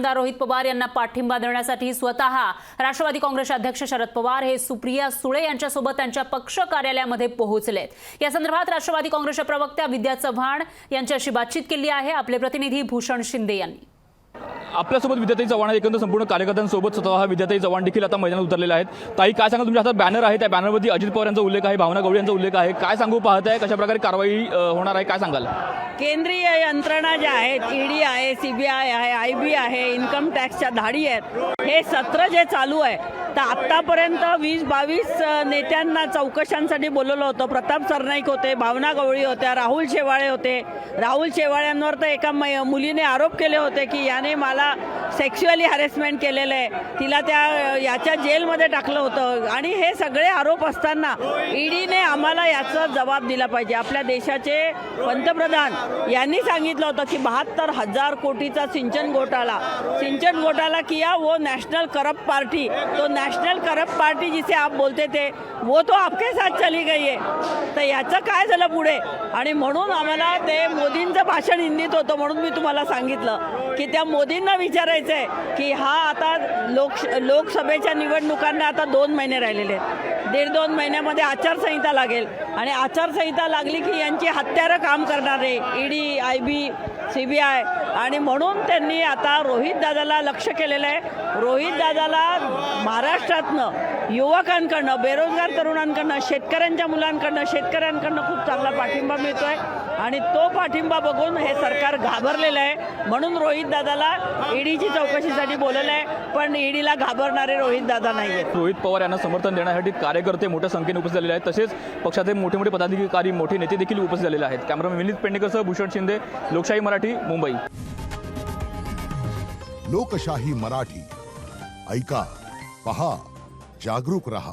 आमदार रोहित पवार यांना पाठिंबा देण्यासाठी स्वतः राष्ट्रवादी काँग्रेसचे अध्यक्ष शरद पवार हे सुप्रिया सुळे यांच्यासोबत त्यांच्या पक्ष कार्यालयामध्ये पोहोचलेत। या संदर्भात राष्ट्रवादी काँग्रेसच्या प्रवक्त्या विद्या चव्हाण यांच्याशी बातचीत केली आहे आपले प्रतिनिधी भूषण शिंदे यांनी। आपल्यासोबत विद्याताई चव्हाण एकंदर संपूर्ण कार्यकर्त्यांसोबत स्वतः विद्याताई चव्हाण देखील आता मैदानात उतरलेले आहेत। ताई, काय सांगाल? तुमच्या हातात बॅनर आहे, त्या बॅनरवरती अजित पवार यांचा उल्लेख आहे, भावना गवळी यांचा उल्लेख आहे, काय सांगू पाहताय? कशा प्रकारे कारवाई होणार आहे, काय सांगाल? केंद्रीय यंत्रणा ज्या आहेत, ईडी आहे, सीबीआय आहे, आयबी आहे, इन्कम टॅक्सच्या धाडी आहेत, हे सत्र जे चालू आहे तर आत्तापर्यंत 20-22 नेत्यांना चौकशांसाठी बोलवलं होतं। प्रताप सरनाईक होते, भावना गवळी होत्या, राहुल शेवाळे होते। राहुल शेवाळ्यांवर तर एका मुलीने आरोप केले होते की याने मला सेक्शुअली हॅरेसमेंट केलेलं आहे, तिला याच्या जेलमध्ये टाकलं होतं। आणि हे सगळे आरोप असताना ईडीने आम्हाला याचा जबाब दिला पाहिजे। आपल्या देशाचे पंतप्रधान यांनी सांगितलं होतं की 72,000 कोटीचा सिंचन घोटाला किया, वो नेशनल करप्ट पार्टी, तो नेशनल करप्ट पार्टी जिसे आप बोलते थे वो तो आपके साथ चली गई है। तर याचं काय झालं पुढे? आणि म्हणून आम्हाला ते मोदींचं भाषण हिंदीत होतं, म्हणून मी तुम्हाला सांगितलं की त्या मोदींना विचारायचं आहे की हा आता लोकसभेच्या निवडणुकांना आता 2 महिने राहिलेले आहेत। 1.5-2 महिन्यामध्ये आचारसंहिता लागेल आणि आचारसंहिता लागली की यांची हत्यारं काम करणारे ईडी, आयबी, सीबीआय, आणि म्हणून त्यांनी आता रोहित दादाला लक्ष केलेलं आहे। रोहित दादाला महाराष्ट्रातनं युवकांकडनं, बेरोजगार तरुणांकडनं, शेतकऱ्यांच्या मुलांकडनं, शेतकऱ्यांकडनं खूप चांगला पाठिंबा मिळतोय आणि तो पाठिंबा बघून हे सरकार घाबरलेलं आहे। म्हणून रोहित दादाला ईडीची चौकशीसाठी बोलवलं आहे, पण ईडीला घाबरणारे रोहित दादा नाही आहेत। रोहित पवार यांना समर्थन देण्यासाठी कार्यकर्ते मोठ्या संख्येने उपस्थित झालेले आहेत, तसेच पक्षाचे मोठे मोठे पदाधिकारी, मोठे नेते देखील उपस्थित झालेले आहेत। कॅमेरामॅन विनीत पेडणेकरसह भूषण शिंदे, लोकशाही मराठी, मुंबई। लोकशाही मराठी, ऐका, पहा, जागरूक रहा।